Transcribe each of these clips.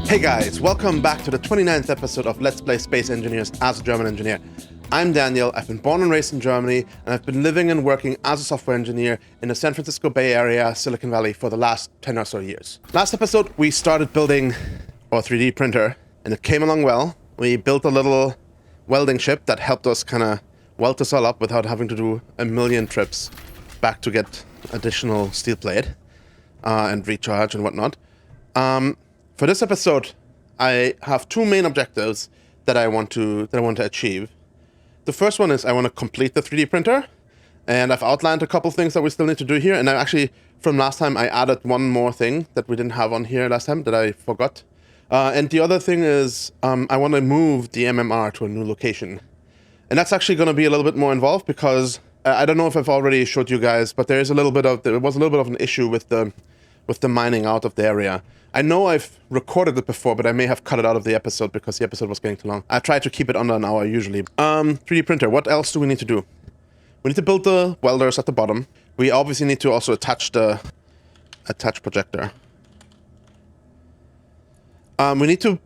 Hey guys, welcome back to the 29th episode of Let's Play Space Engineers as a German engineer. I'm Daniel, I've been born and raised in Germany, and I've been living and working as a software engineer in the San Francisco Bay Area, Silicon Valley for the last 10 or so years. Last episode, we started building our 3D printer, and it came along well. We built a little welding ship that helped us kind of weld this all up without having to do a million trips back to get additional steel plate and recharge and whatnot. For this episode, I have two main objectives that I want to achieve. The first one is I want to complete the 3D printer, and I've outlined a couple things that we still need to do here. And I actually, from last time, I added one more thing that we didn't have on here last time that I forgot. And the other thing is I want to move the MMR to a new location, and that's actually going to be a little bit more involved because I don't know if I've already showed you guys, but there was a little bit of an issue with the mining out of the area. I know I've recorded it before, but I may have cut it out of the episode because the episode was getting too long. I try to keep it under an hour usually. 3D printer, what else do we need to do? We need to build the welders at the bottom. We obviously need to also attach the projector. We need to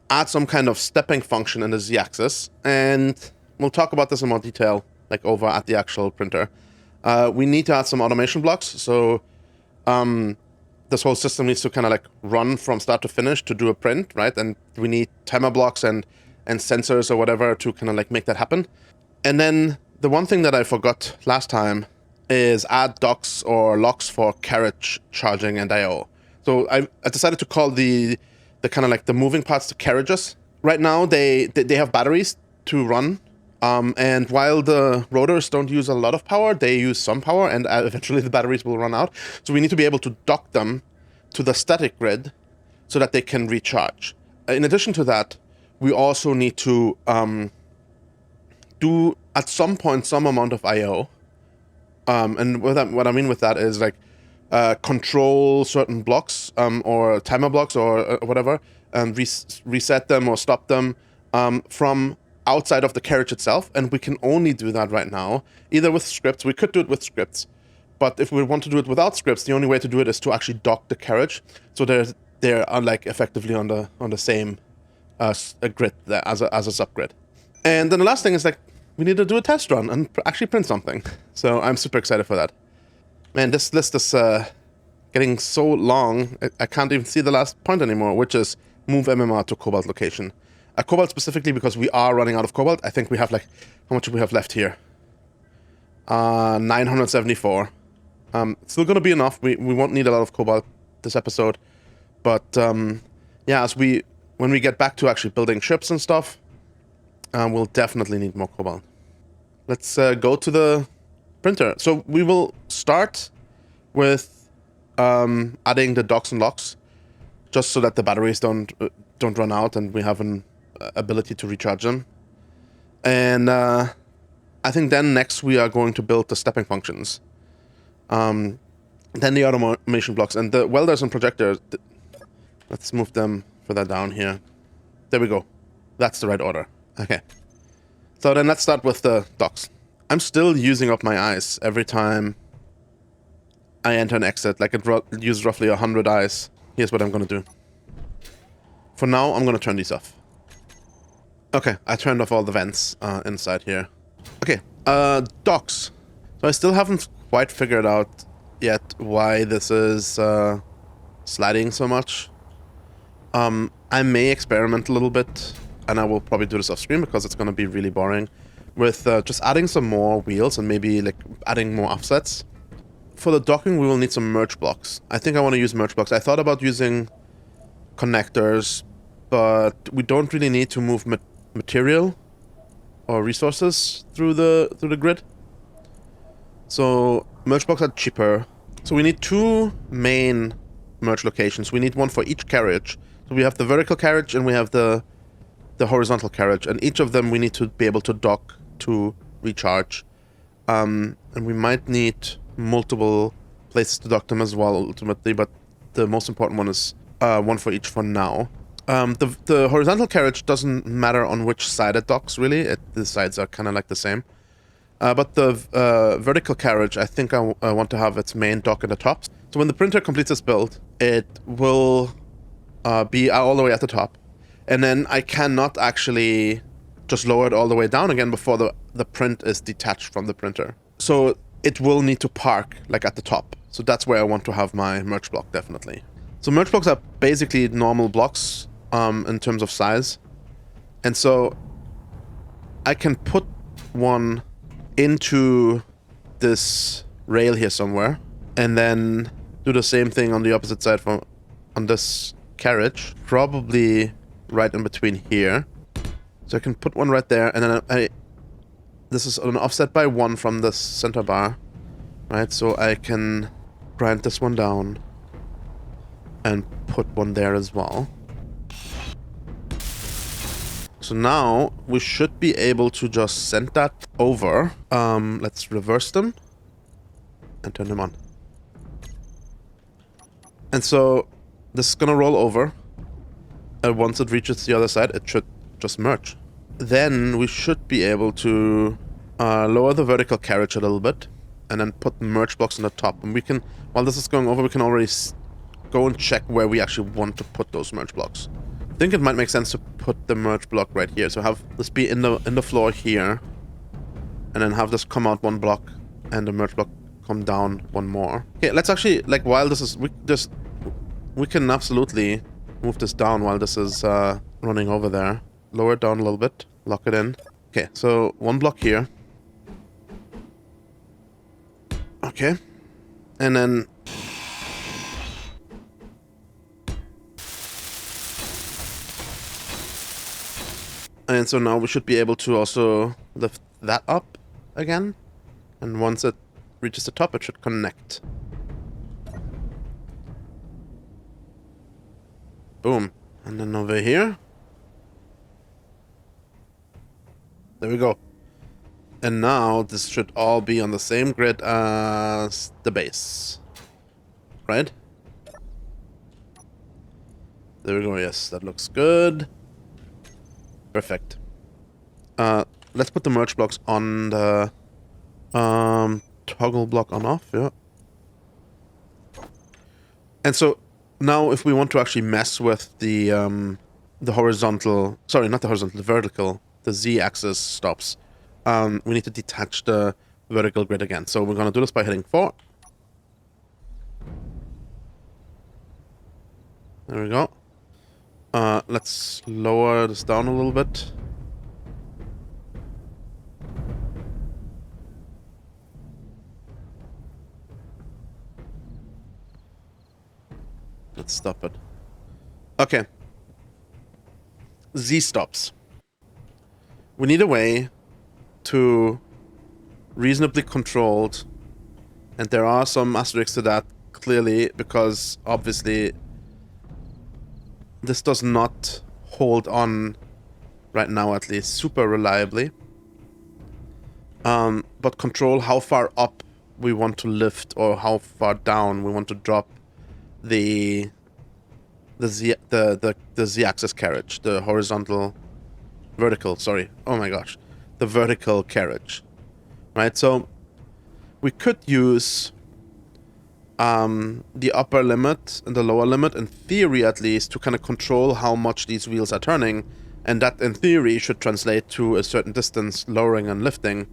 add some kind of stepping function in the Z-axis, and we'll talk about this in more detail, like over at the actual printer. We need to add some automation blocks, so this whole system needs to kind of like run from start to finish to do a print, right? And we need timer blocks and sensors or whatever to kind of like make that happen. And then the one thing that I forgot last time is add docks or locks for carriage charging and I/O. So I decided to call the kind of like the moving parts to carriages. Right now they have batteries to run. And while the rotors don't use a lot of power, they use some power, and eventually the batteries will run out. So we need to be able to dock them to the static grid so that they can recharge. In addition to that, we also need to do, at some point, some amount of I/O. And what I mean with that is like control certain blocks or timer blocks or whatever, and reset them or stop them from outside of the carriage itself, and we can only do that right now either with scripts. We could do it with scripts, but if we want to do it without scripts, the only way to do it is to actually dock the carriage, so they're like effectively on the same grid there as a subgrid. And then the last thing is like we need to do a test run and actually print something. So I'm super excited for that. Man, this list is getting so long I can't even see the last point anymore, which is move MMR to cobalt location. Cobalt specifically because we are running out of cobalt. I think we have like, how much do we have left here? 974. It's still going to be enough. We won't need a lot of cobalt this episode. But yeah, when we get back to actually building ships and stuff, we'll definitely need more cobalt. Let's go to the printer. So we will start with adding the docks and locks, just so that the batteries don't run out and we have an ability to recharge them. And I think then next we are going to build the stepping functions. Then the automation blocks and the welders and projectors. Let's move them further down here. There we go. That's the right order. Okay. So then let's start with the docks. I'm still using up my ice every time I enter and exit. Like it uses roughly 100 ice. Here's what I'm going to do. For now, I'm going to turn these off. Okay, I turned off all the vents inside here. Okay, docks. So I still haven't quite figured out yet why this is sliding so much. I may experiment a little bit, and I will probably do this off screen because it's going to be really boring, with just adding some more wheels and maybe like adding more offsets. For the docking, we will need some merge blocks. I think I want to use merge blocks. I thought about using connectors, but we don't really need to move material or resources through the grid. So merge blocks are cheaper. So we need two main merge locations. We need one for each carriage. So we have the vertical carriage and we have the horizontal carriage, and each of them we need to be able to dock to recharge. And we might need multiple places to dock them as well ultimately, but the most important one is one for each for now. The horizontal carriage doesn't matter on which side it docks, really. The sides are kind of like the same. But the vertical carriage, I think I want to have its main dock at the top. So when the printer completes its build, it will be all the way at the top. And then I cannot actually just lower it all the way down again before the print is detached from the printer. So it will need to park like at the top. So that's where I want to have my merge block, definitely. So merge blocks are basically normal blocks in terms of size. And so I can put one into this rail here somewhere and then do the same thing on the opposite side on this carriage, probably right in between here. So I can put one right there, and then this is an offset by 1 from the center bar, right? So I can grind this one down and put one there as well. So now we should be able to just send that over. Let's reverse them and turn them on. And so this is gonna roll over, and once it reaches the other side, it should just merge. Then we should be able to lower the vertical carriage a little bit, and then put the merge blocks on the top. And we can, while this is going over, we can already go and check where we actually want to put those merge blocks. I think it might make sense to put the merge block right here. So have this be in the floor here, and then have this come out 1 block, and the merge block come down 1 more. Okay, let's actually, like, while this is, we can absolutely move this down while this is running over there. Lower it down a little bit, lock it in. Okay, so 1 block here. Okay, and then so now we should be able to also lift that up again, and once it reaches the top, it should connect. Boom. And then over here. There we go. And now this should all be on the same grid as the base. Right? There we go, yes. That looks good. Perfect. Let's put the merge blocks on the toggle block on off, yeah. And so now if we want to actually mess with the horizontal, sorry, not the horizontal, the vertical, the z-axis stops, we need to detach the vertical grid again. So we're going to do this by hitting 4. There we go. Let's lower this down a little bit. Let's stop it. Okay. Z stops. We need a way to reasonably controlled, and there are some asterisks to that, clearly, because obviously this does not hold on right now, at least super reliably, but control how far up we want to lift or how far down we want to drop the z-axis carriage, the vertical, sorry, oh my gosh, the vertical carriage, right? So we could use the upper limit and the lower limit, in theory at least, to kind of control how much these wheels are turning, and that in theory should translate to a certain distance lowering and lifting.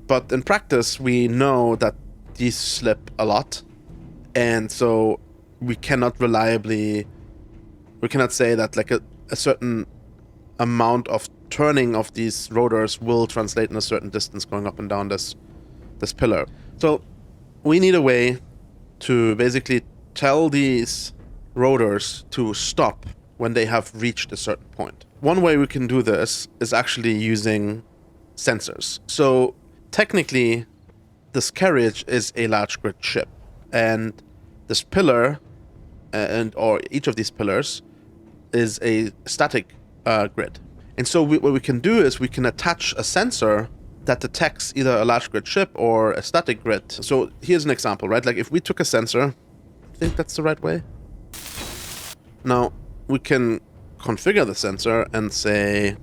But in practice, we know that these slip a lot, and so we cannot say that like a certain amount of turning of these rotors will translate in a certain distance going up and down this pillar. So we need a way to basically tell these rotors to stop when they have reached a certain point. One way we can do this is actually using sensors. So technically, this carriage is a large grid ship, and this pillar or each of these pillars is a static grid. And so what we can do is we can attach a sensor that detects either a large grid ship or a static grid. So here's an example, right? Like if we took a sensor, I think that's the right way. Now we can configure the sensor and say,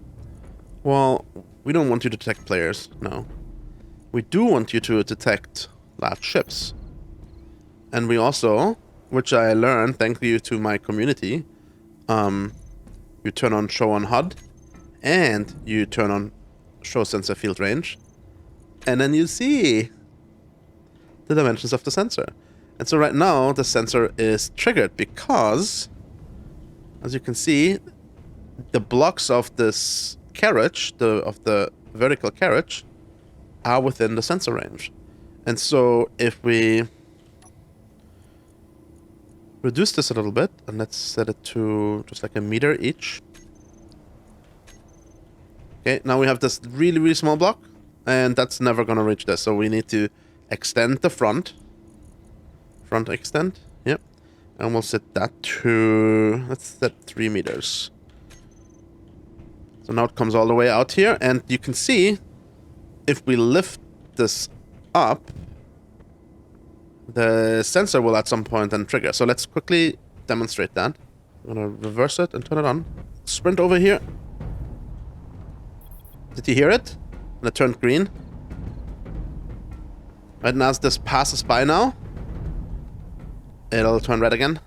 well, we don't want you to detect players. No. We do want you to detect large ships. And we also, which I learned, thank you to my community, you turn on show on HUD, and you turn on show sensor field range, and then you see the dimensions of the sensor. And so right now the sensor is triggered because, as you can see, the blocks of this carriage, of the vertical carriage, are within the sensor range. And so if we reduce this a little bit, and let's set it to just like a meter each. Okay, now we have this really, really small block, and that's never going to reach this. So we need to extend the front extend, yep. And we'll set that to, let's set 3 meters. So now it comes all the way out here, and you can see if we lift this up, the sensor will at some point then trigger. So let's quickly demonstrate that. I'm gonna reverse it and turn it on. Sprint over here. Did you hear it? And it turned green. Right, and as this passes by now, it'll turn red again.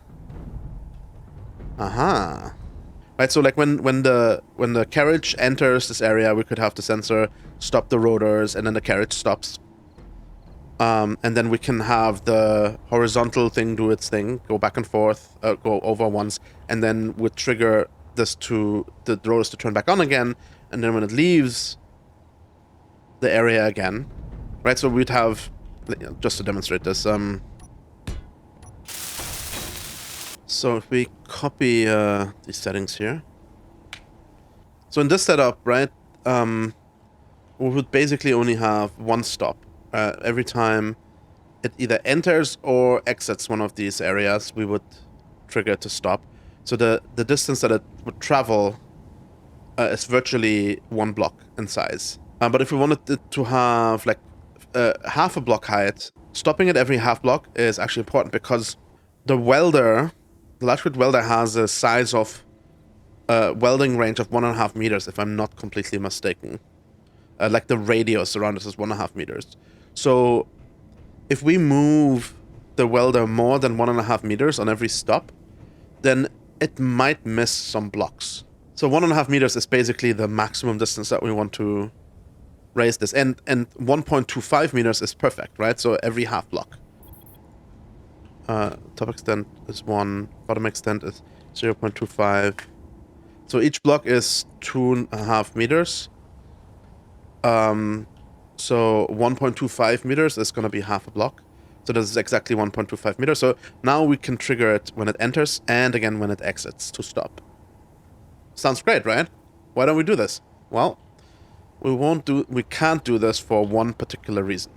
Aha. Right, so like when the carriage enters this area, we could have the sensor stop the rotors, and then the carriage stops. And then we can have the horizontal thing do its thing, go back and forth, go over once, and then would trigger this to the rotors to turn back on again. And then when it leaves the area again, right? So we'd have, just to demonstrate this, so if we copy these settings here. So in this setup, right, we would basically only have one stop. Every time it either enters or exits one of these areas, we would trigger it to stop. So the distance that it would travel is virtually 1 block in size. But if we wanted it to have like half a block height, stopping at every half block is actually important, because the large grid welder has a size of welding range of 1.5 meters, if I'm not completely mistaken. Like the radius around this is 1.5 meters. So if we move the welder more than 1.5 meters on every stop, then it might miss some blocks. So 1.5 meters is basically the maximum distance that we want to raise this. And 1.25 meters is perfect, right? So every half block. Top extent is 1, bottom extent is 0.25. So each block is 2.5 meters. So 1.25 meters is going to be half a block. So this is exactly 1.25 meters. So now we can trigger it when it enters and again when it exits to stop. Sounds great, right? Why don't we do this? Well, we can't do this for one particular reason.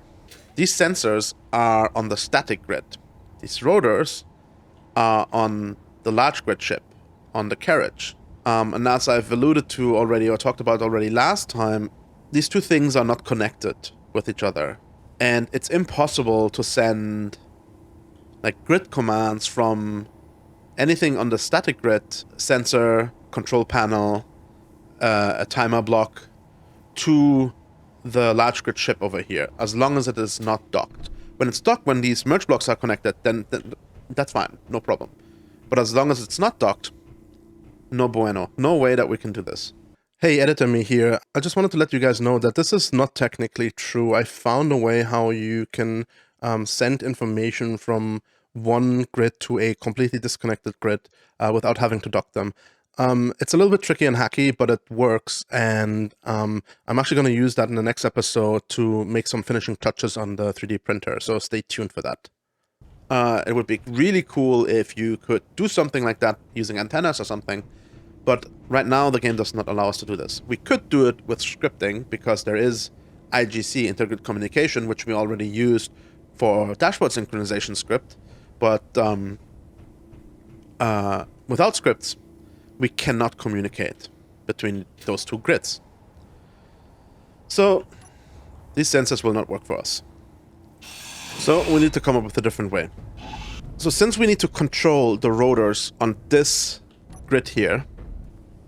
These sensors are on the static grid. These rotors are on the large grid chip, on the carriage. And as I've alluded to already, or talked about already last time, these two things are not connected with each other. And it's impossible to send like grid commands from anything on the static grid, sensor, control panel, a timer block, to the large grid chip over here, as long as it is not docked. When it's docked, when these merge blocks are connected, then that's fine, no problem. But as long as it's not docked, no bueno. No way that we can do this. Hey, Editor Me here. I just wanted to let you guys know that this is not technically true. I found a way how you can send information from one grid to a completely disconnected grid without having to dock them. It's a little bit tricky and hacky, but it works, and I'm actually going to use that in the next episode to make some finishing touches on the 3D printer, so stay tuned for that. It would be really cool if you could do something like that using antennas or something, but right now the game does not allow us to do this. We could do it with scripting, because there is IGC, Intergrid Communication, which we already used for dashboard synchronization script, but without scripts, we cannot communicate between those two grids. So these sensors will not work for us. So we need to come up with a different way. So since we need to control the rotors on this grid here,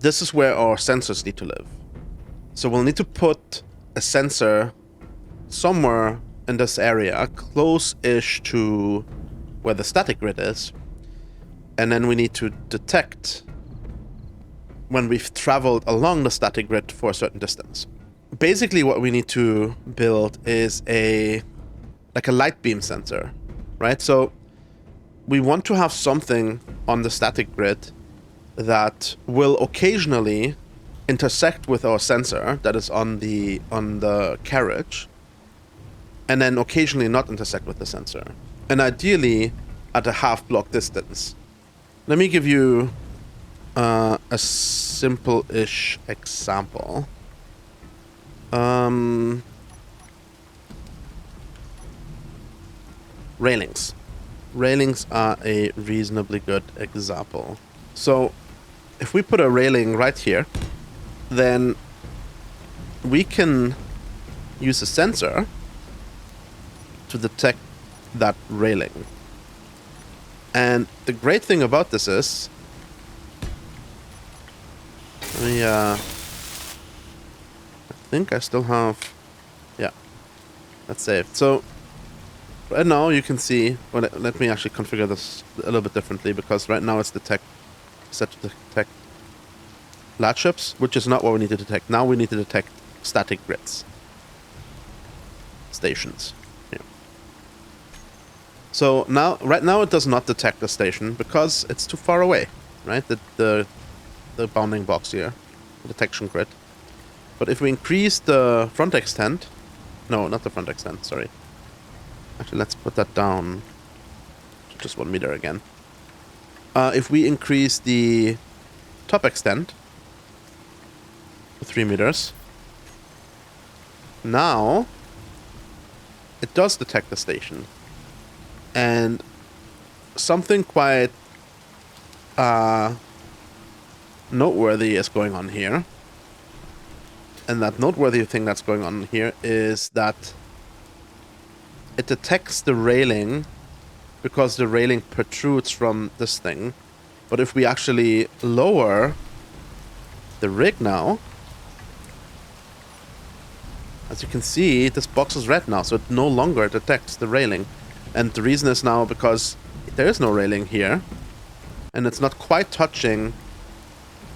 this is where our sensors need to live. So we'll need to put a sensor somewhere in this area, close-ish to where the static grid is. And then we need to detect when we've traveled along the static grid for a certain distance. Basically, what we need to build is like a light beam sensor, right? So we want to have something on the static grid that will occasionally intersect with our sensor that is on the carriage, and then occasionally not intersect with the sensor, and ideally at a half block distance. Let me give you a simple-ish example. Railings. Railings are a reasonably good example. So if we put a railing right here, then we can use a sensor to detect that railing. And the great thing about this is, I think I still have, yeah, that's saved. So right now you can see, well, let me actually configure this a little bit differently, because right now it's set to detect latch ships, which is not what we need to detect. Now we need to detect static grids. Stations. Yeah. So now, right now it does not detect the station because it's too far away, right? The bounding box here, the detection grid. But if we increase the front extent, no, not the front extent, sorry. Actually, let's put that down to just 1 meter again. If we increase the top extent to 3 meters, now it does detect the station. And something quite noteworthy is going on here. And that noteworthy thing that's going on here is that it detects the railing because the railing protrudes from this thing. But if we actually lower the rig now, as you can see, this box is red now, so it no longer detects the railing. And the reason is now because there is no railing here, and it's not quite touching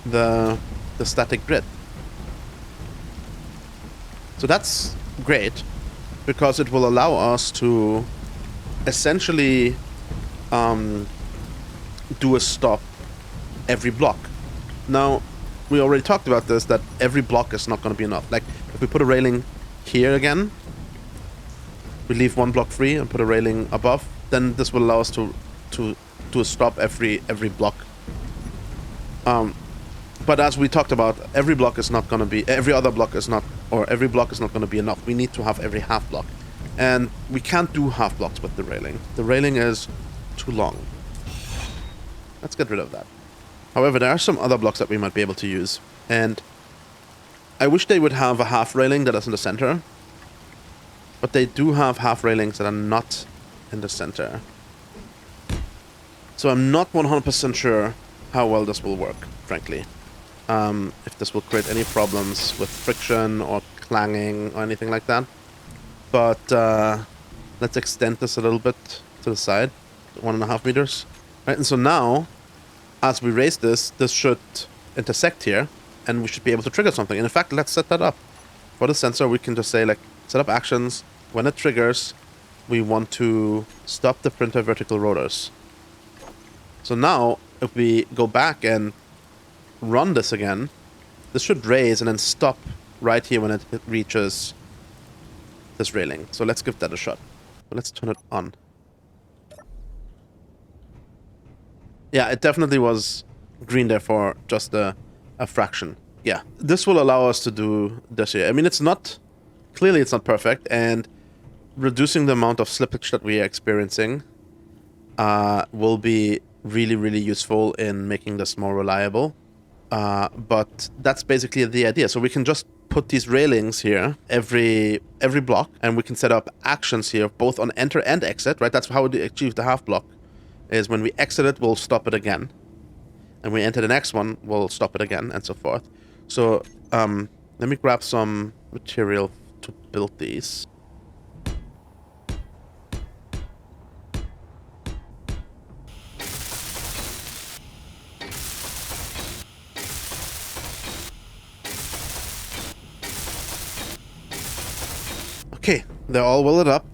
the static grid. So that's great, because it will allow us to essentially do a stop every block. Now, we already talked about this, that every block is not going to be enough. Like, if we put a railing here again, we leave one block free and put a railing above, then this will allow us to do a stop every block. But as we talked about, every block is not going to be, every block is not going to be enough. We need to have every half block. And we can't do half blocks with the railing. The railing is too long. Let's get rid of that. However, there are some other blocks that we might be able to use. And I wish they would have a half railing that is in the center. But they do have half railings that are not in the center. So I'm not 100% sure how well this will work, frankly. If this will create any problems with friction or clanging or anything like that. But let's extend this a little bit to the side, 1.5 meters. Right, and so now, as we raise this, this should intersect here, and we should be able to trigger something. And in fact, let's set that up. For the sensor, we can just say, like, set up actions. When it triggers, we want to stop the printer vertical rotors. So now, if we go back and run this again, this should raise and then stop right here when it reaches this railing. So let's give that a shot. Let's turn it on. Yeah, it definitely was green there for just a fraction. Yeah, this will allow us to do this here. I mean, it's not, clearly it's not perfect, and reducing the amount of slippage that we are experiencing will be really, really useful in making this more reliable. But that's basically the idea. So we can just put these railings here every block, and we can set up actions here, both on enter and exit, right? That's how we achieve the half block, is when we exit it, we'll stop it again. And we enter the next one, we'll stop it again, and so forth. So let me grab some material to build these. Okay, they're all welded up.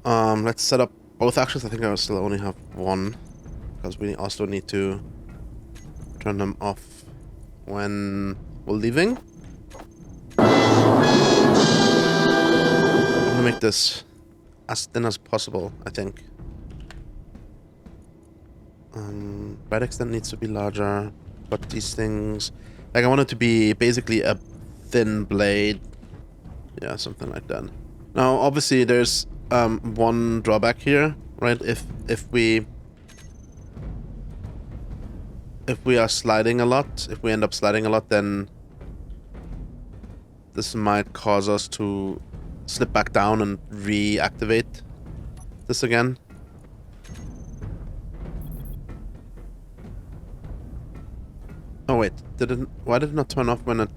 Let's set up both axles. I think I still only have one, because we also need to turn them off when we're leaving. I'm gonna make this as thin as possible, I think. Right extent needs to be larger, but these things... Like, I want it to be basically a thin blade. Yeah, something like that. Now, obviously, there's one drawback here, right? If we are sliding a lot, if we end up sliding a lot, then this might cause us to slip back down and reactivate this again. Oh wait, why did it not turn off when it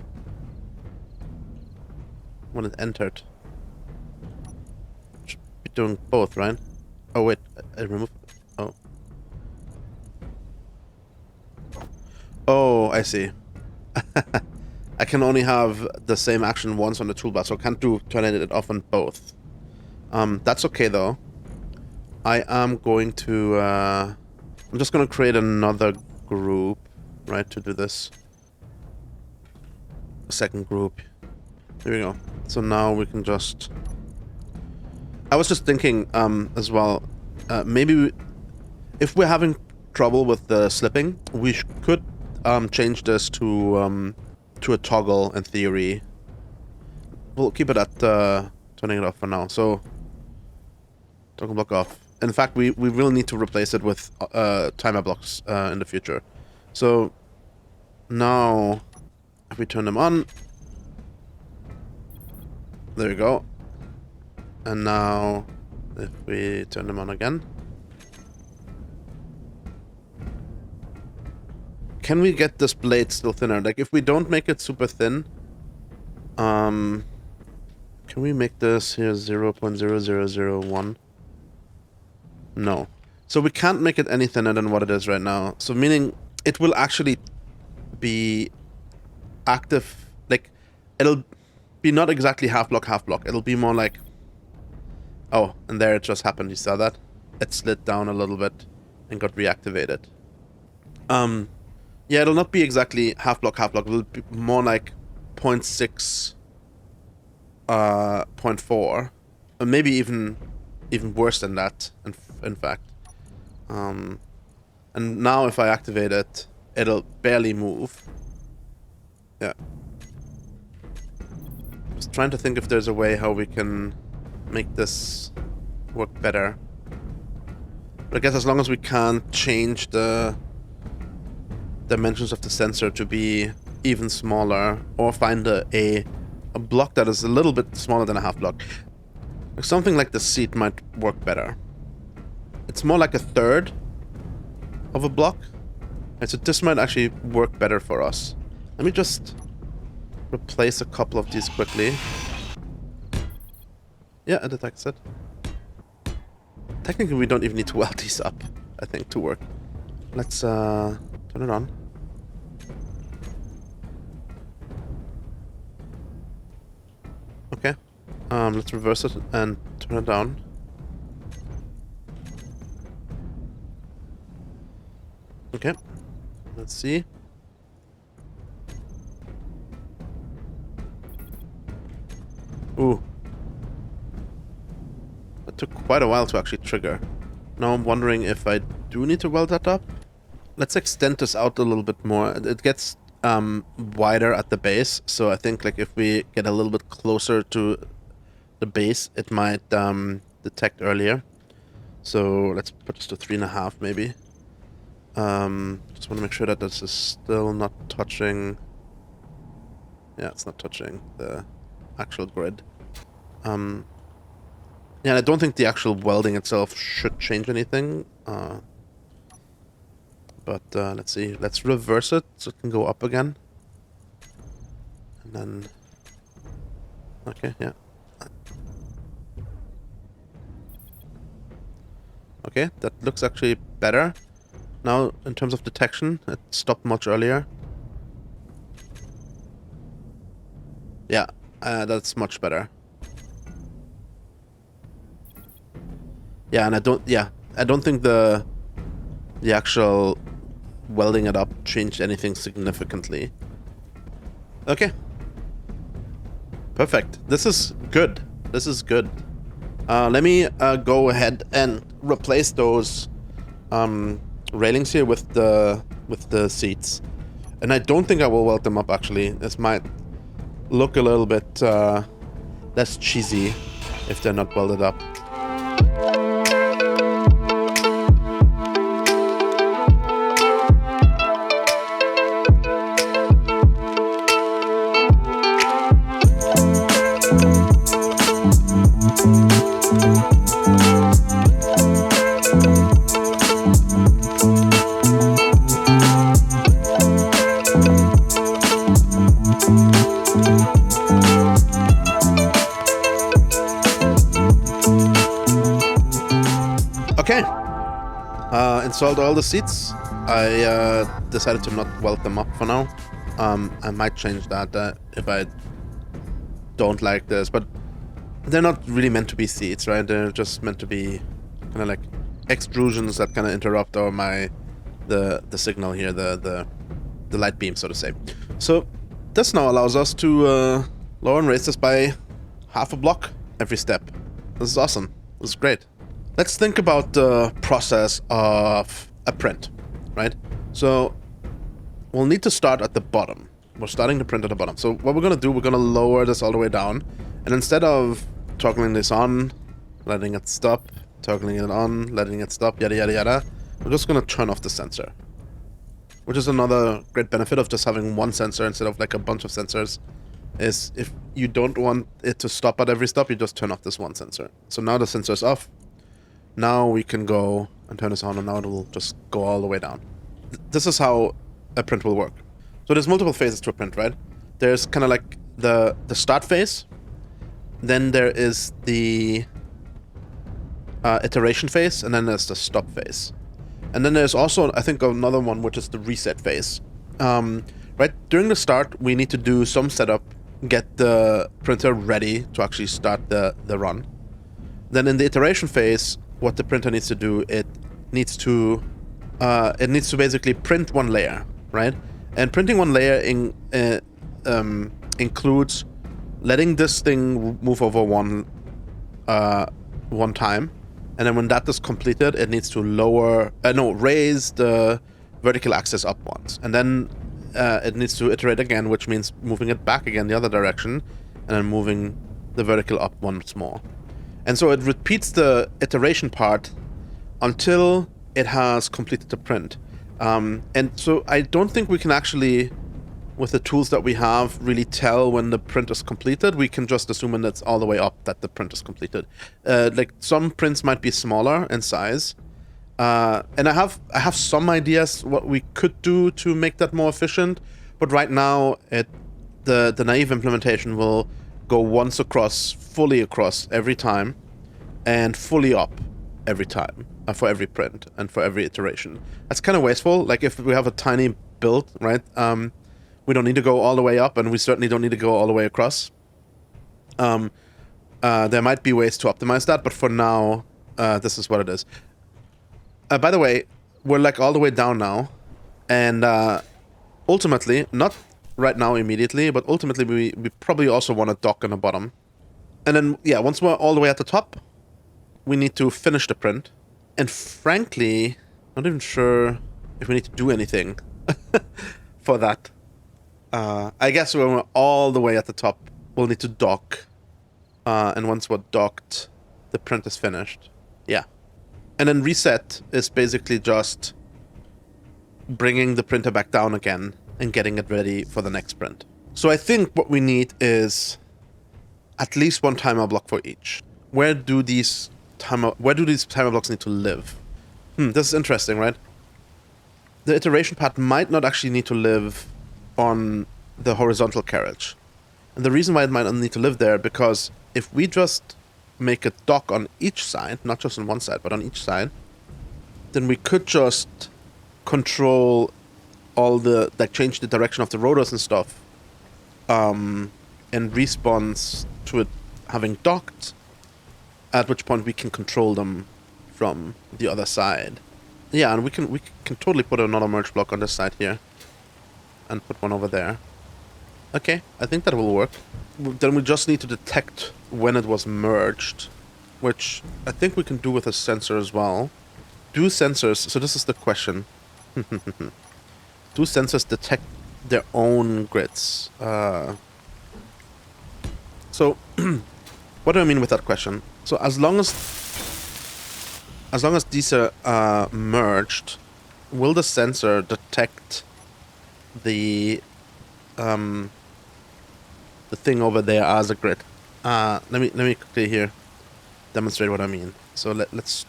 entered? Should be doing both, right? Oh wait, I removed. Oh. Oh, I see. I can only have the same action once on the toolbar, so I can't turn it off on both. That's okay though. I am going to I'm just gonna create another group, right, to do this. A second group. There we go. So now we can just... I was just thinking as well, maybe if we're having trouble with the slipping, we could change this to a toggle in theory. We'll keep it at turning it off for now. So toggle block off. In fact, we will need to replace it with timer blocks in the future. So now if we turn them on, there we go. And now if we turn them on again, can we get this blade still thinner? Like, if we don't make it super thin, can we make this here 0.0001? No. So we can't make it any thinner than what it is right now. So meaning it will actually be active, like, it'll be not exactly half block. It'll be more like... Oh, and there it just happened. You saw that? It slid down a little bit and got reactivated. Yeah, it'll not be exactly half block. It'll be more like 0.6, 0.4, or maybe even worse than that. In fact, and now if I activate it, it'll barely move. Yeah. Just trying to think if there's a way how we can make this work better. But I guess as long as we can't change the dimensions of the sensor to be even smaller, or find a block that is a little bit smaller than a half block. Like something like the seat might work better. It's more like a third of a block. And so this might actually work better for us. Let me just replace a couple of these quickly. Yeah, it detects it. Technically, we don't even need to weld these up, I think, to work. Let's turn it on. Okay. Let's reverse it and turn it down. Okay. Let's see. Ooh. It took quite a while to actually trigger. Now I'm wondering if I do need to weld that up. Let's extend this out a little bit more. It gets wider at the base, so I think like if we get a little bit closer to the base, it might detect earlier. So let's put this to 3.5 maybe. Just want to make sure that this is still not touching. Yeah, it's not touching the actual grid. Yeah, I don't think the actual welding itself should change anything. But let's see. Let's reverse it so it can go up again. And then... Okay, yeah. Okay, that looks actually better. Now, in terms of detection, it stopped much earlier. Yeah, that's much better. Yeah, and I don't think the actual welding it up changed anything significantly. Okay. Perfect. This is good. This is good. Let me go ahead and replace those railings here with the seats. And I don't think I will weld them up, actually. This might look a little bit less cheesy if they're not welded up. Okay, installed all the seats. I decided to not weld them up for now. I might change that if I don't like this, but they're not really meant to be seats, right? They're just meant to be kind of like extrusions that kind of interrupt the signal here, the light beam, so to say. So this now allows us to lower and raise this by half a block every step. This is awesome. This is great. Let's think about the process of a print, right? So we'll need to start at the bottom. We're starting the print at the bottom. So what we're going to do, we're going to lower this all the way down. And instead of toggling this on, letting it stop, toggling it on, letting it stop, yada, yada, yada, we're just going to turn off the sensor. Which is another great benefit of just having one sensor instead of like a bunch of sensors, is if you don't want it to stop at every stop, you just turn off this one sensor. So now the sensor's off. Now we can go and turn this on, and now it will just go all the way down. This is how a print will work. So there's multiple phases to a print, right? There's kind of like the start phase. Then there is the iteration phase, and then there's the stop phase. And then there's also, I think, another one, which is the reset phase. Right? During the start, we need to do some setup, get the printer ready to actually start the run. Then in the iteration phase, what the printer needs to do, it needs to basically print one layer, right? And printing one layer includes letting this thing move over one time, and then when that is completed, it needs to raise the vertical axis up once, and then it needs to iterate again, which means moving it back again the other direction, and then moving the vertical up once more. And so it repeats the iteration part until it has completed the print. And so I don't think we can actually, with the tools that we have, really tell when the print is completed. We can just assume when it's all the way up that the print is completed. Like some prints might be smaller in size. And I have some ideas what we could do to make that more efficient. But right now, the naive implementation will go once across, fully across every time, and fully up every time for every print and for every iteration. That's kind of wasteful. Like if we have a tiny build, right? We don't need to go all the way up, and we certainly don't need to go all the way across. There might be ways to optimize that, but for now, this is what it is. By the way, we're like all the way down now, and ultimately, not right now immediately, but ultimately we probably also want to dock on the bottom. And then, yeah, once we're all the way at the top, we need to finish the print. And frankly, I'm not even sure if we need to do anything for that. I guess when we're all the way at the top, we'll need to dock. And once we're docked, the print is finished. Yeah. And then reset is basically just bringing the printer back down again and getting it ready for the next print. So I think what we need is at least one timer block for each. Where do these timer blocks need to live? This is interesting, right? The iteration part might not actually need to live on the horizontal carriage. And the reason why it might not need to live there, because if we just make a dock on each side, not just on one side, but on each side, then we could just control all the, like, change the direction of the rotors and stuff, in response to it having docked, at which point we can control them from the other side. Yeah, and we can totally put another merge block on this side here. And put one over there. Okay, I think that will work. Then we just need to detect when it was merged, which I think we can do with a sensor as well. Do sensors, so this is the question. Do sensors detect their own grids? So, what do I mean with that question? So as long as these are merged, will the sensor detect the thing over there as a grid? Let me quickly here demonstrate what I mean. So let's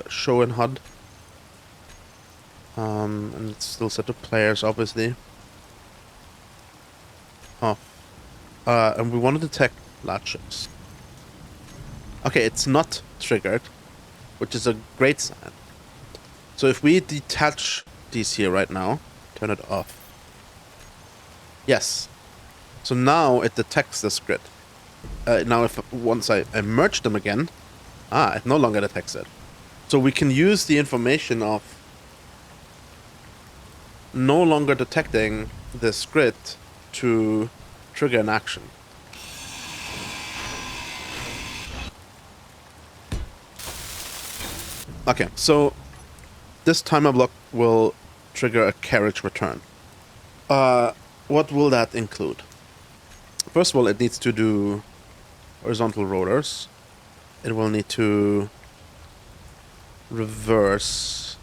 show in HUD. And it's still set to players, obviously. Oh. And we want to detect large ships. Okay, it's not triggered, which is a great sign. So if we detach these here right now, turn it off. Yes. So now it detects this grid. Now if once I merge them again, it no longer detects it. So we can use the information of no longer detecting this grid to trigger an action. Okay, so this timer block will trigger a carriage return. What will that include? First of all, it needs to do horizontal rotors. It will need to reverse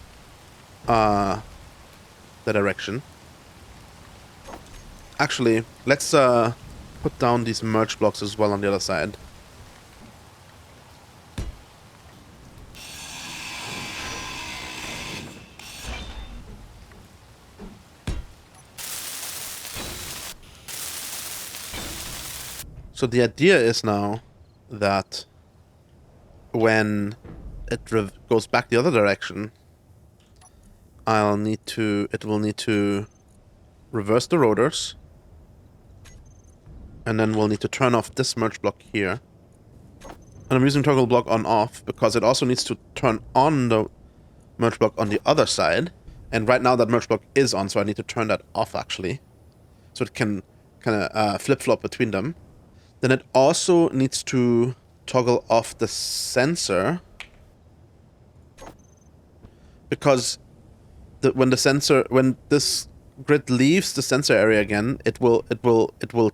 the direction. Actually, let's put down these merge blocks as well on the other side. So the idea is now that when it goes back the other direction, it will need to reverse the rotors, and then we'll need to turn off this merge block here. And I'm using toggle block on off because it also needs to turn on the merge block on the other side. And right now that merge block is on, so I need to turn that off actually, so it can kind of flip-flop between them. Then it also needs to toggle off the sensor, because when this grid leaves the sensor area again, the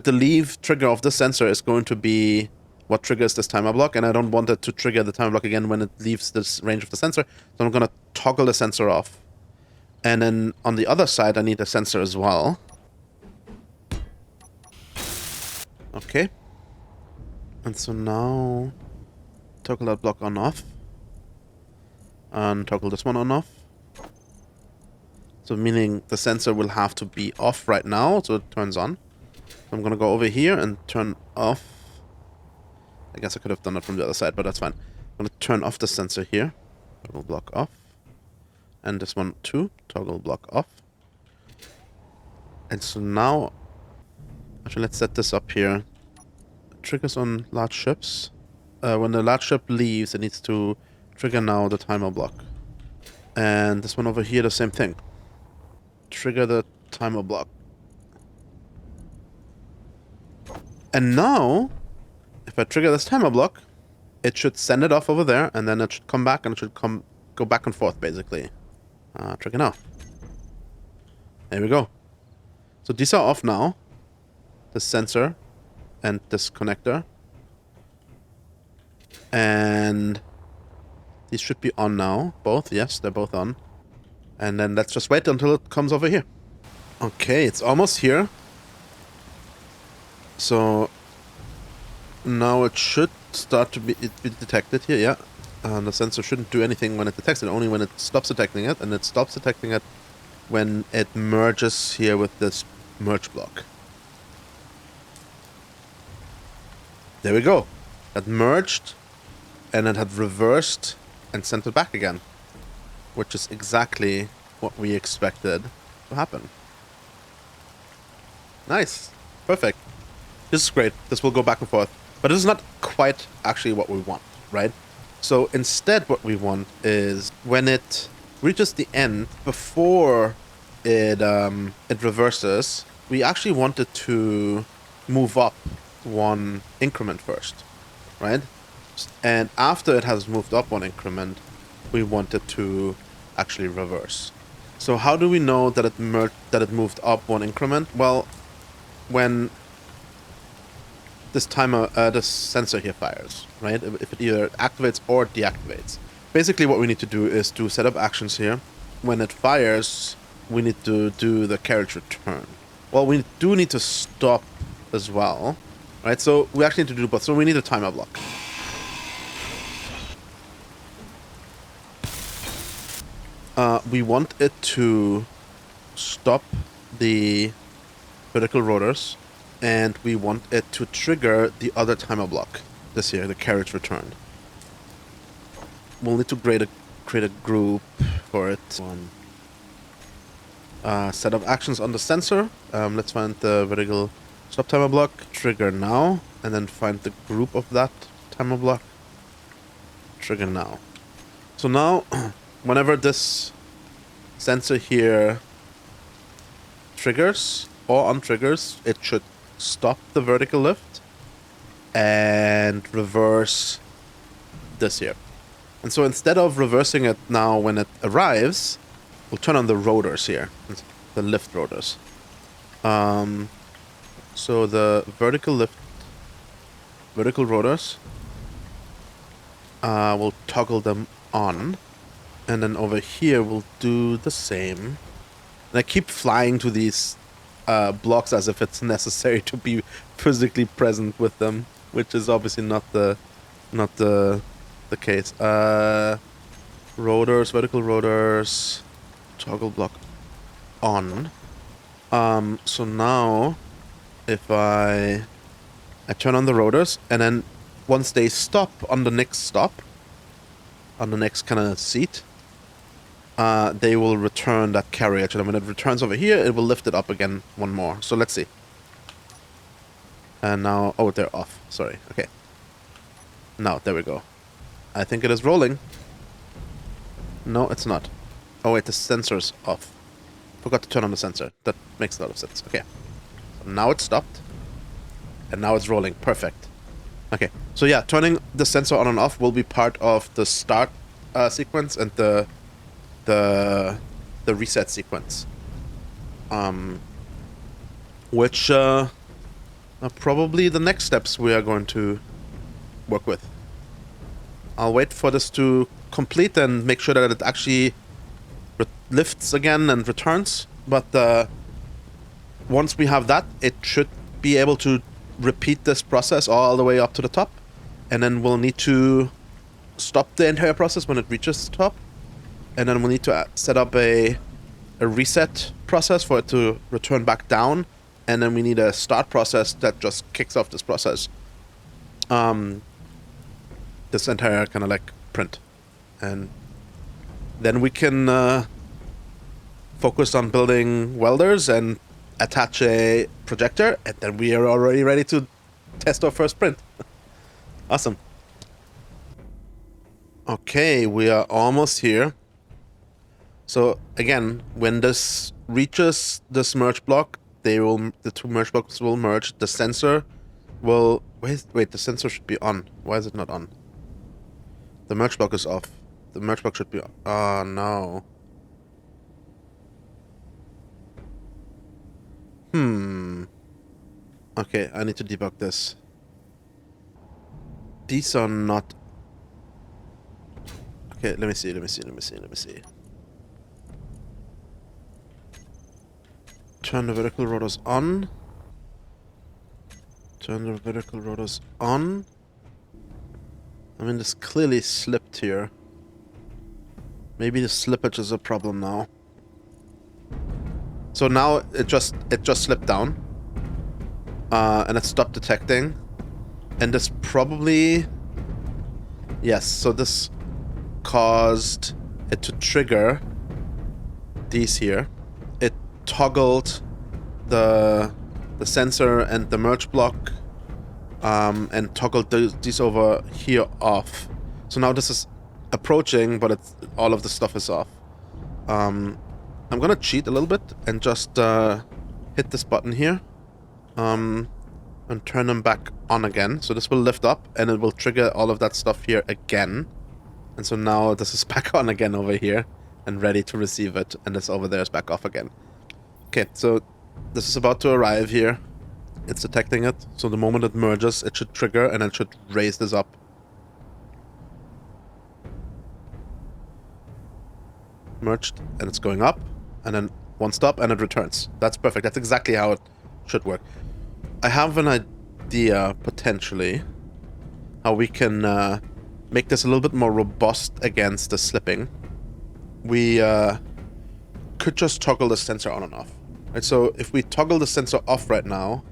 leave trigger of the sensor is going to be what triggers this timer block, and I don't want it to trigger the timer block again when it leaves this range of the sensor, so I'm going to toggle the sensor off. And then on the other side, I need a sensor as well. Okay. And so now, toggle that block on off. And toggle this one on off. So meaning the sensor will have to be off right now, so it turns on. So I'm going to go over here and turn off. I guess I could have done it from the other side, but that's fine. I'm going to turn off the sensor here. Toggle block off. And this one too. Toggle block off. And so now, actually let's set this up here. Triggers on large ships. When the large ship leaves, it needs to trigger now the timer block. And this one over here, the same thing. Trigger the timer block. And now, if I trigger this timer block, it should send it off over there, and then it should come back, and it should go back and forth, basically. Trigger now. There we go. So these are off now. The sensor and this connector. And these should be on now. Both, yes, they're both on. And then let's just wait until it comes over here. Okay, it's almost here. So now it should start to be detected here, yeah. And the sensor shouldn't do anything when it detects it, only when it stops detecting it, and it stops detecting it when it merges here with this merge block. There we go. It merged, and it had reversed and sent it back again, which is exactly what we expected to happen. Nice. Perfect. This is great. This will go back and forth. But this is not quite actually what we want, right? So instead what we want is when it reaches the end, before it reverses, we actually want it to move up one increment first, right? And after it has moved up one increment, we want it to actually reverse. So how do we know that it moved up one increment? Well, when this sensor here fires, right? If it either activates or deactivates. Basically what we need to do is do setup actions here. When it fires, we need to do the carriage return. Well, we do need to stop as well, right? So we actually need to do both. So we need a timer block. We want it to stop the vertical rotors, and we want it to trigger the other timer block. This here, the carriage return. We'll need to create a group for it. Set of actions on the sensor. Let's find the vertical stop timer block. Trigger now, and then find the group of that timer block. Trigger now. So now, whenever this sensor here triggers or untriggers, it should stop the vertical lift and reverse this here. And so instead of reversing it now when it arrives, we'll turn on the rotors here, the lift rotors. So the vertical rotors, we'll toggle them on. And then over here, we'll do the same. And I keep flying to these blocks as if it's necessary to be physically present with them, which is obviously not the case. Rotors, vertical rotors, toggle block on. So now, if I turn on the rotors, and then once they stop on the next stop, on the next kind of seat, they will return that carriage. And when it returns over here, it will lift it up again one more. So let's see. And now, oh, they're off. Sorry. Okay. Now, there we go. I think it is rolling. No, it's not. Oh, wait, the sensor's off. Forgot to turn on the sensor. That makes a lot of sense. Okay. So now it's stopped. And now it's rolling. Perfect. Okay. So yeah, turning the sensor on and off will be part of the start sequence and the reset sequence. Which are probably the next steps we are going to work with. I'll wait for this to complete and make sure that it actually lifts again and returns. But once we have that, it should be able to repeat this process all the way up to the top. And then we'll need to stop the entire process when it reaches the top. And then we'll need to set up a reset process for it to return back down. And then we need a start process that just kicks off this process. This entire kind of like print. And then we can focus on building welders and attach a projector. And then we are already ready to test our first print. Awesome. Okay, we are almost here. So again, when this reaches this merge block, the two merge blocks will merge. The sensor will wait. The sensor should be on. Why is it not on? The merge block is off. The merge block should be on. Oh no. Okay, I need to debug this. These are not. Okay, let me see. Turn the vertical rotors on. Turn the vertical rotors on. I mean, this clearly slipped here. Maybe the slippage is a problem now. So now it just slipped down. And it stopped detecting. And this probably... Yes, so this caused it to trigger these here. It toggled the sensor and the merge block and toggled these over here off. So now this is approaching, but all of the stuff is off. I'm gonna cheat a little bit and just hit this button here. And turn them back on again. So this will lift up and it will trigger all of that stuff here again. And so now this is back on again over here and ready to receive it. And this over there is back off again. Okay, so this is about to arrive here. It's detecting it. So the moment it merges, it should trigger and it should raise this up. Merged and it's going up. And then one stop and it returns. That's perfect. That's exactly how it should work. I have an idea, potentially, how we can make this a little bit more robust against the slipping. We could just toggle the sensor on and off. Right, so if we toggle the sensor off right now,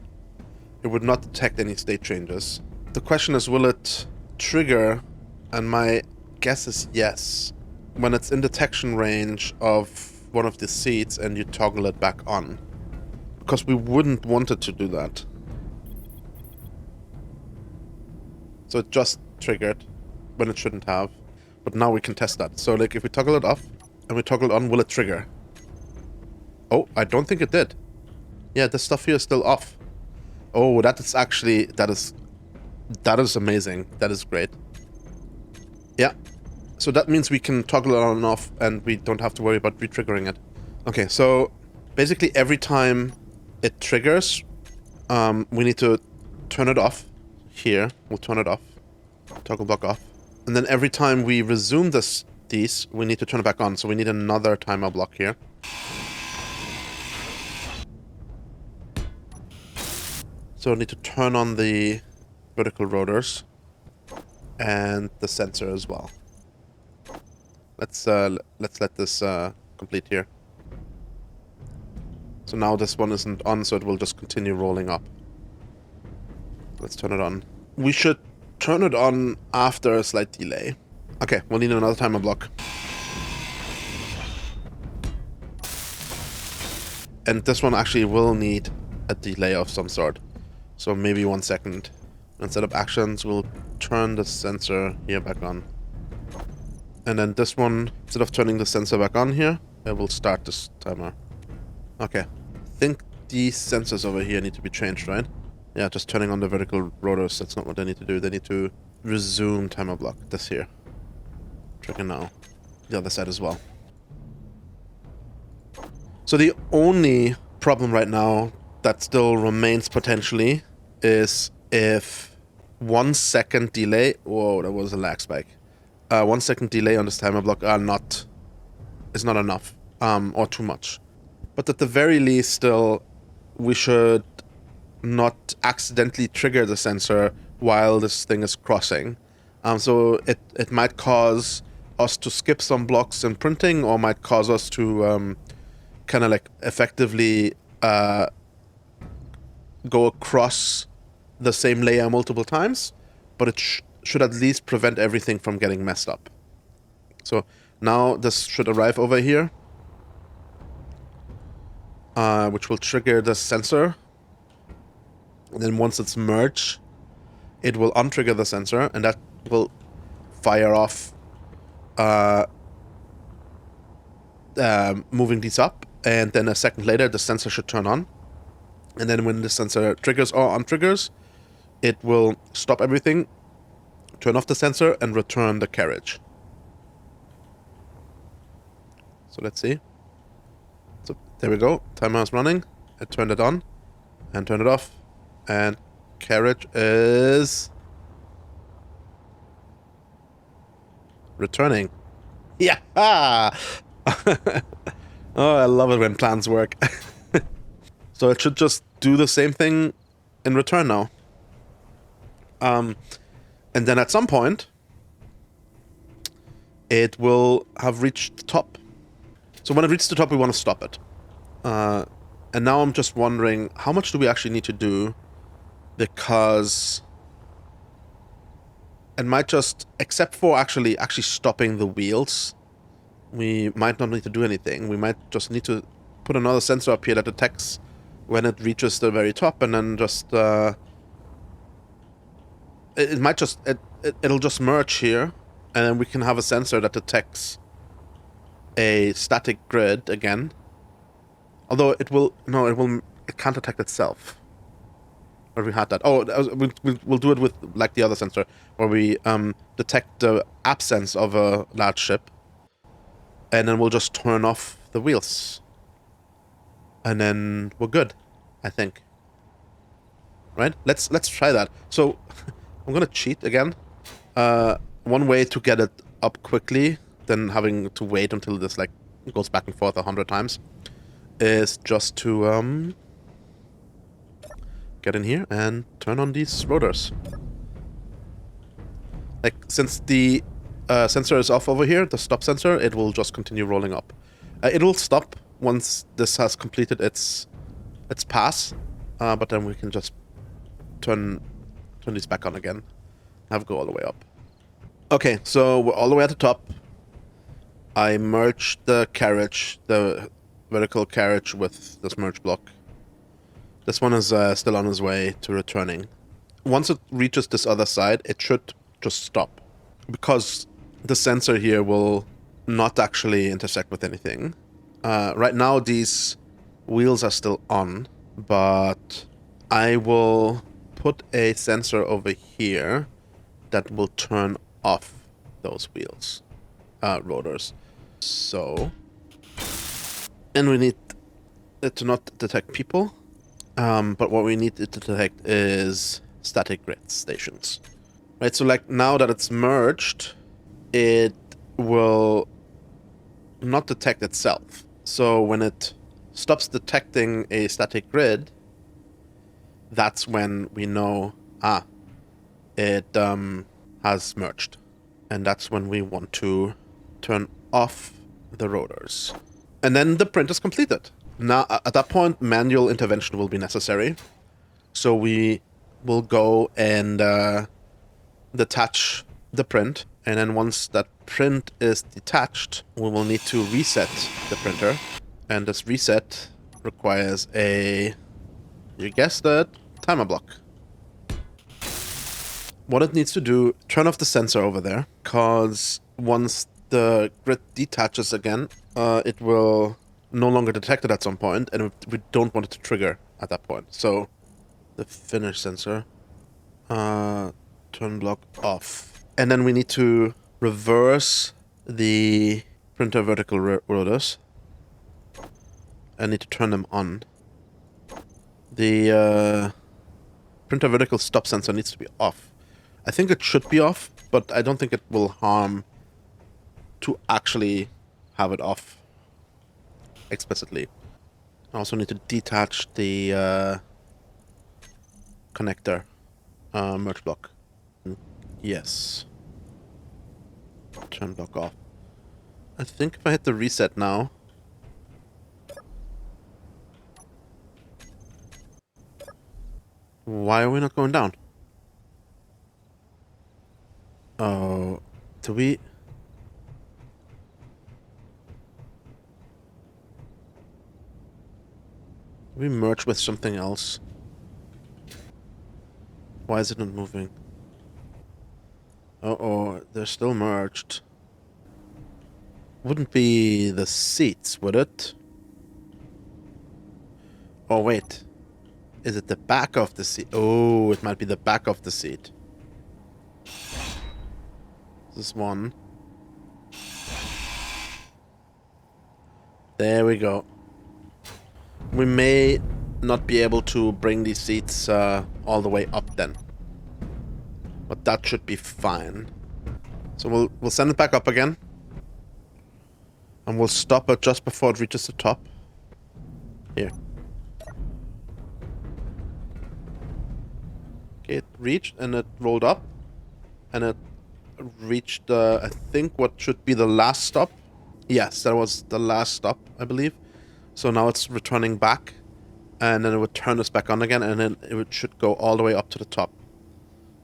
it would not detect any state changes. The question is, will it trigger? And my guess is yes. When it's in detection range of one of the seats and you toggle it back on. Because we wouldn't want it to do that. So it just triggered when it shouldn't have. But now we can test that. So like if we toggle it off and we toggle it on, will it trigger? Oh, I don't think it did. Yeah, this stuff here is still off. Oh, that is actually, that is amazing. That is great. Yeah. So that means we can toggle it on and off and we don't have to worry about re-triggering it. Okay, so basically every time it triggers, we need to turn it off. Here, we'll turn it off. Toggle block off. And then every time we resume these, we need to turn it back on. So we need another timer block here. So we need to turn on the vertical rotors and the sensor as well. Let's let this complete here. So now this one isn't on, so it will just continue rolling up. Let's turn it on. We should turn it on after a slight delay. Okay, we'll need another timer block. And this one actually will need a delay of some sort. So maybe 1 second. Instead of actions, we'll turn the sensor here back on. And then this one, instead of turning the sensor back on here, it will start this timer. Okay. I think these sensors over here need to be changed, right? Yeah, just turning on the vertical rotors, that's not what they need to do. They need to resume timer block. This here. Trigger now. The other side as well. So the only problem right now that still remains potentially is if 1 second delay... Whoa, that was a lag spike. 1 second delay on this timer block is not enough. Or too much. But at the very least still, we should not accidentally trigger the sensor while this thing is crossing. So it might cause us to skip some blocks in printing, or might cause us to kind of like effectively go across the same layer multiple times, but it should at least prevent everything from getting messed up. So now this should arrive over here, which will trigger the sensor. And then once it's merged, it will untrigger the sensor, and that will fire off moving these up. And then a second later, the sensor should turn on. And then when the sensor triggers or untriggers, it will stop everything, turn off the sensor, and return the carriage. So let's see. So there we go. Timer is running. I turned it on and turned it off. And carriage is returning. Yeah! Oh, I love it when plans work. So it should just do the same thing in return now. And then at some point, it will have reached the top. So when it reaches the top, we want to stop it. And now I'm just wondering, how much do we actually need to do? Because it might just, except for actually stopping the wheels, we might not need to do anything. We might just need to put another sensor up here that detects when it reaches the very top, and then just it might just it'll just merge here, And then we can have a sensor that detects a static grid again. Although it will... No, it can't detect itself. Or we had that. Oh, we'll do it with like the other sensor, where we detect the absence of a large ship, and then we'll just turn off the wheels. And then we're good, I think. Right? Let's try that. So I'm gonna cheat again. One way to get it up quickly, than having to wait until this like goes back and forth 100 times, is just to get in here and turn on these rotors. Like, since the sensor is off over here, the stop sensor, it will just continue rolling up. It will stop once this has completed its pass, but then we can just turn these back on again. Have it go all the way up. Okay, so we're all the way at the top. I merged the carriage, the vertical carriage, with this merge block. This one is still on its way to returning. Once it reaches this other side, it should just stop, because the sensor here will not actually intersect with anything. Right now, these wheels are still on, but I will put a sensor over here that will turn off those wheels, rotors. So, and we need it to not detect people, but what we need it to detect is static grid stations. Right, so like now that it's merged, it will not detect itself. So when it stops detecting a static grid, that's when we know, it has merged. And that's when we want to turn off the rotors. And then the print is completed. Now, at that point, manual intervention will be necessary. So we will go and detach the print, and then once that print is detached, we will need to reset the printer, and this reset requires a, you guessed it, timer block. What it needs to do, turn off the sensor over there, because once the grid detaches again, it will no longer detect it at some point, and we don't want it to trigger at that point. So the finish sensor, turn block off. And then we need to reverse the printer vertical rotors. I need to turn them on. The printer vertical stop sensor needs to be off. I think it should be off, but I don't think it will harm to actually have it off explicitly. I also need to detach the connector merge block. Yes. Turn block off. I think if I hit the reset now... Why are we not going down? Oh, do we... We merge with something else. Why is it not moving? Uh-oh, they're still merged. Wouldn't be the seats, would it? Oh, wait. Is it the back of the seat? Oh, it might be the back of the seat. This one. There we go. We may not be able to bring these seats all the way up then. But that should be fine. So we'll send it back up again. And we'll stop it just before it reaches the top. Here. Okay, it reached and it rolled up. And it reached, I think, what should be the last stop. Yes, that was the last stop, I believe. So now it's returning back. And then it would turn us back on again. And then it should go all the way up to the top.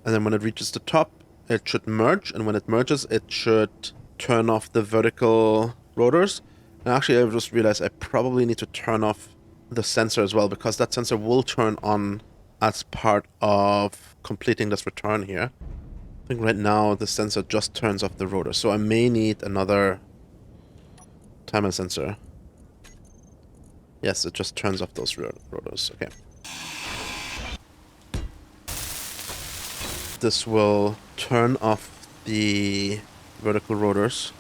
And then when it reaches the top, it should merge. And when it merges, it should turn off the vertical rotors. And actually, I just realized I probably need to turn off the sensor as well, because that sensor will turn on as part of completing this return here. I think right now the sensor just turns off the rotor, so I may need another timer sensor. Yes, it just turns off those rotors. Okay. This will turn off the vertical rotors.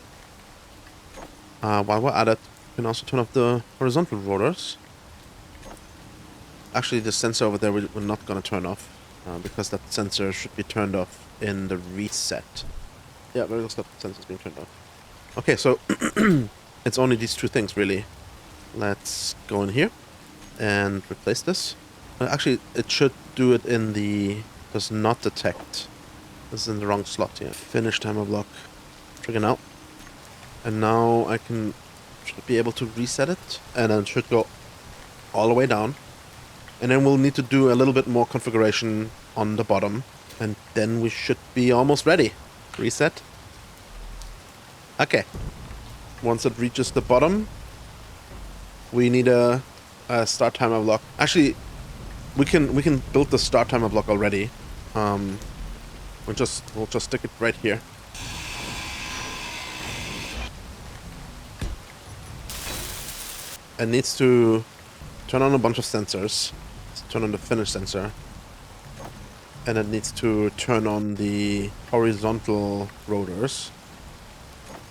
While we're at it, we can also turn off the horizontal rotors. Actually, the sensor over there we're not going to turn off, because that sensor should be turned off in the reset. Yeah, vertical stop sensor's being turned off. Okay, so it's only these two things, really. Let's go in here and replace this. Actually, it should do it in the does not detect. This is in the wrong slot here. Finish timer block. Trigger now. And now I should be able to reset it. And then it should go all the way down. And then we'll need to do a little bit more configuration on the bottom. And then we should be almost ready. Reset. Okay. Once it reaches the bottom, we need a start timer block. Actually, we can build the start timer block already. We'll just stick it right here. It needs to turn on a bunch of sensors. Let's turn on the finish sensor. And it needs to turn on the horizontal rotors.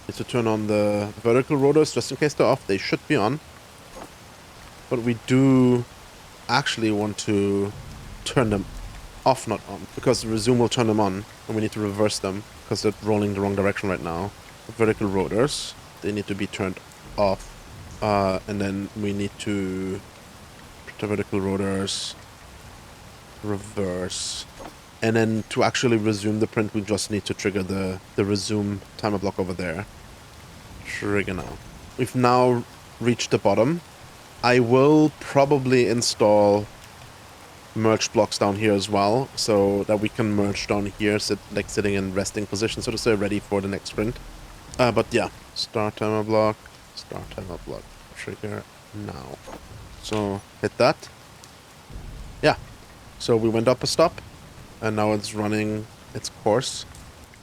It needs to turn on the vertical rotors just in case they're off. They should be on. But we do actually want to turn them off, not on, because the resume will turn them on, and we need to reverse them because they're rolling the wrong direction right now. The vertical rotors, they need to be turned off, and then we need to put the vertical rotors reverse, and then to actually resume the print, we just need to trigger the resume timer block over there. Trigger now. We've now reached the bottom. I will probably install merge blocks down here as well, so that we can merge down here, sitting in resting position, so to say, ready for the next sprint. But yeah, start timer block, trigger now. So hit that. Yeah, so we went up a stop, and now it's running its course.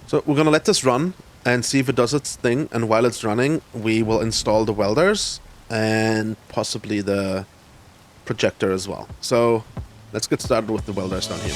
So we're gonna let this run and see if it does its thing, and while it's running, we will install the welders and possibly the projector as well. So let's get started with the welders down here.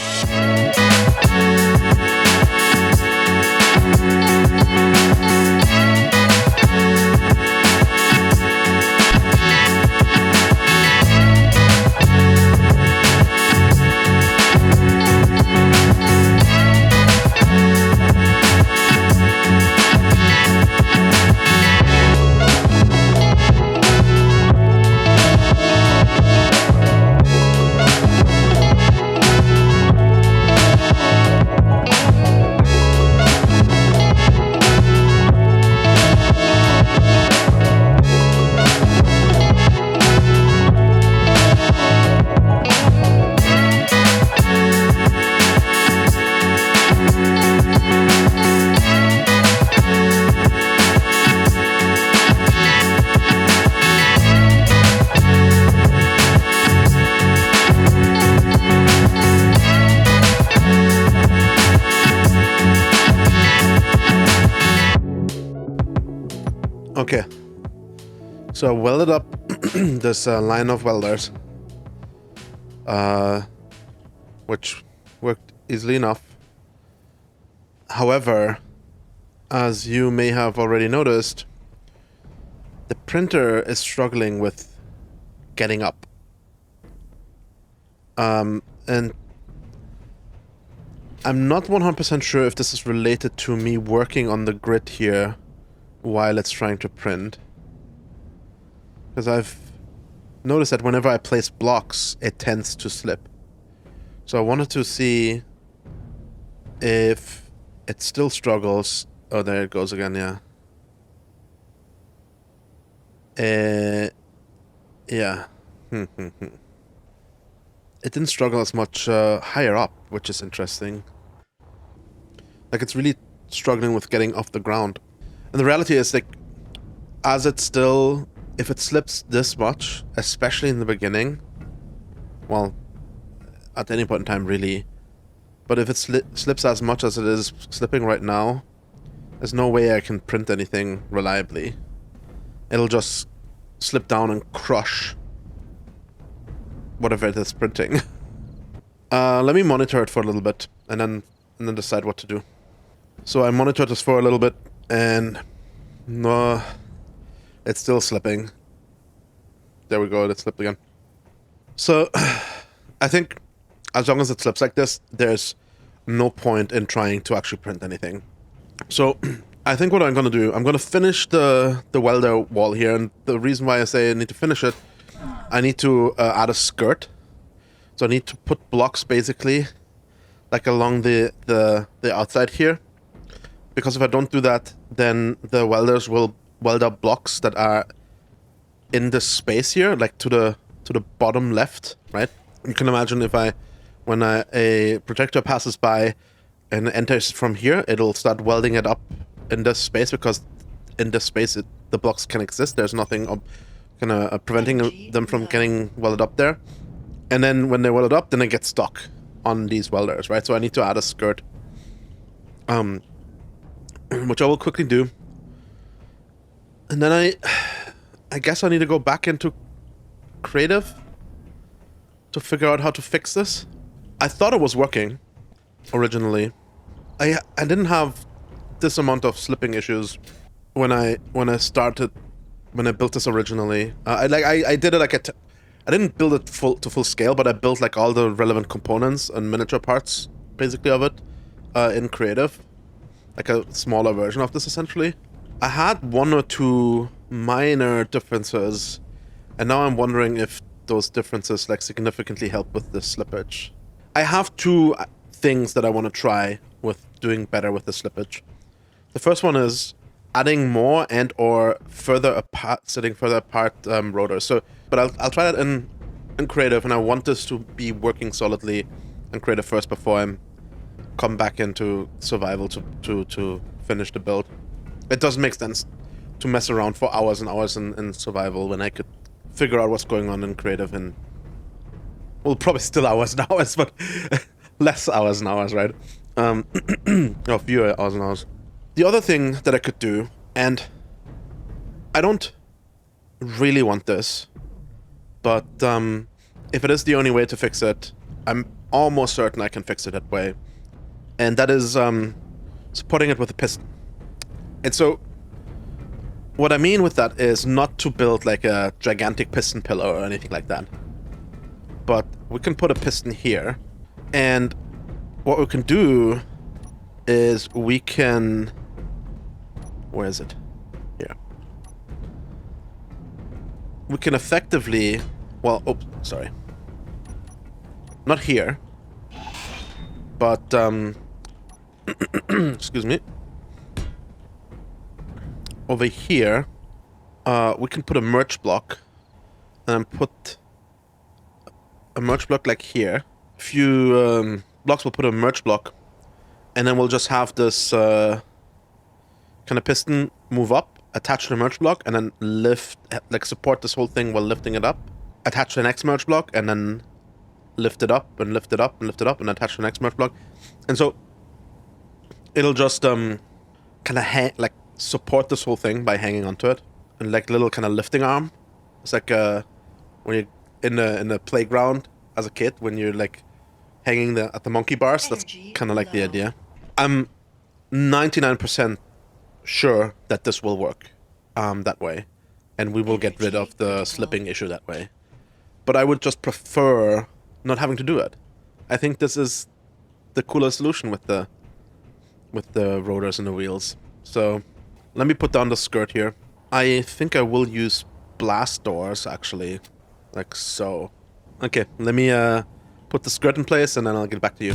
Okay, so I welded up this line of welders, which worked easily enough. However, as you may have already noticed, the printer is struggling with getting up. And I'm not 100% sure if this is related to me working on the grid here while it's trying to print, because I've noticed that whenever I place blocks, it tends to slip. So I wanted to see if it still struggles. Oh, there it goes again, yeah. Yeah. It didn't struggle as much higher up, which is interesting. Like, it's really struggling with getting off the ground. And the reality is, like, as it still, if it slips this much, especially in the beginning, well, at any point in time, really, But if it slips as much as it is slipping right now, there's no way I can print anything reliably. It'll just slip down and crush whatever it is printing. Let me monitor it for a little bit and then decide what to do. So I monitored this for a little bit and no, it's still slipping. There we go, it slipped again. So I think as long as it slips like this, there's no point in trying to actually print anything. So I think what I'm going to do, I'm going to finish the welder wall here. And the reason why I say I need to finish it, I need to add a skirt. So I need to put blocks basically like along the outside here. Because if I don't do that, then the welders will weld up blocks that are in this space here, like to the bottom left, right? You can imagine if when a projector passes by and enters from here, it'll start welding it up in this space, because in this space the blocks can exist. There's nothing kind of preventing them from getting welded up there. And then when they're welded up, then they get stuck on these welders, right? So I need to add a skirt, which I will quickly do. And then I guess I need to go back into creative to figure out how to fix this. I thought it was working originally. I didn't have this amount of slipping issues when I built this originally. I did it like I didn't build it to full scale, but I built like all the relevant components and miniature parts basically of it in creative, like a smaller version of this essentially. I had one or two minor differences, and now I'm wondering if those differences like significantly help with the slippage. I have two things that I want to try with doing better with the slippage. The first one is adding more and or sitting further apart rotors. But I'll try that in creative, and I want this to be working solidly in creative first before I come back into survival to finish the build. It doesn't make sense to mess around for hours and hours in survival when I could figure out what's going on in creative in, well, probably still hours and hours, but less hours and hours, right? No, fewer hours and hours. The other thing that I could do, and I don't really want this, but if it is the only way to fix it, I'm almost certain I can fix it that way. And that is supporting it with a piston. And so what I mean with that is not to build like a gigantic piston pillar or anything like that. But we can put a piston here. And what we can do is we can... Where is it? Here. We can effectively... Well, oops, sorry. Not here. But, excuse me. Over here, we can put a merge block. And put a merge block like here. A few blocks will put a merge block. And then we'll just have this kind of piston move up, attach to the merge block, and then lift, like support this whole thing while lifting it up. Attach to the next merge block, and then lift it up, and lift it up, and lift it up, and attach to the next merge block. And so it'll just kind of like support this whole thing by hanging onto it, and like little kind of lifting arm. It's like when you're in the playground as a kid, when you're like hanging at the monkey bars. That's kind of like the idea. I'm 99% sure that this will work that way, and we will get rid of the slipping issue that way. But I would just prefer not having to do it. I think this is the cooler solution with the rotors and the wheels. So let me put down the skirt here. I think I will use blast doors actually, like so. Okay, let me put the skirt in place and then I'll get back to you.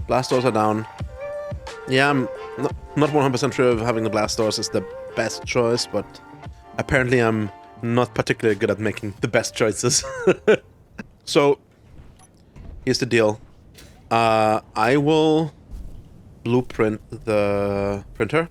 Blast doors are down. Yeah, I'm not 100% sure if having the blast doors is the best choice, but apparently I'm not particularly good at making the best choices. So, here's the deal. I will blueprint the printer,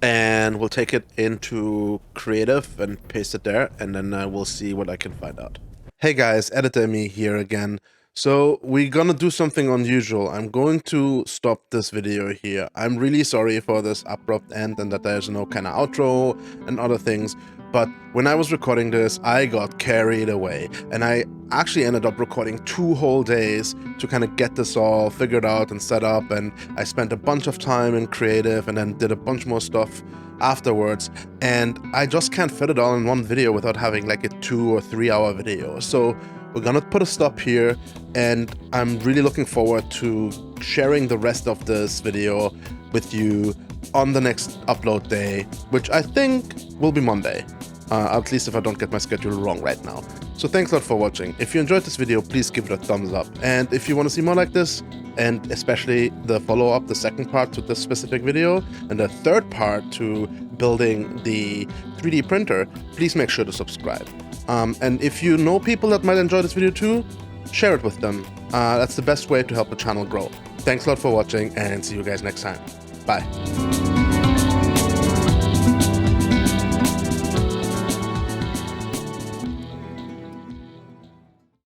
and we'll take it into Creative and paste it there, and then we'll see what I can find out. Hey guys, Editor Me here again. So we're gonna do something unusual. I'm going to stop this video here. I'm really sorry for this abrupt end and that there's no kind of outro and other things, but when I was recording this, I got carried away, and I actually ended up recording 2 whole days to kind of get this all figured out and set up, and I spent a bunch of time in Creative and then did a bunch more stuff afterwards, and I just can't fit it all in one video without having like a 2 or 3 hour video. So we're gonna put a stop here, and I'm really looking forward to sharing the rest of this video with you on the next upload day, which I think will be Monday, at least if I don't get my schedule wrong right now. So thanks a lot for watching. If you enjoyed this video, please give it a thumbs up, and if you want to see more like this, and especially the follow-up, the second part to this specific video, and the third part to building the 3D printer, please make sure to subscribe. And if you know people that might enjoy this video too, share it with them. That's the best way to help the channel grow. Thanks a lot for watching, and see you guys next time. Bye.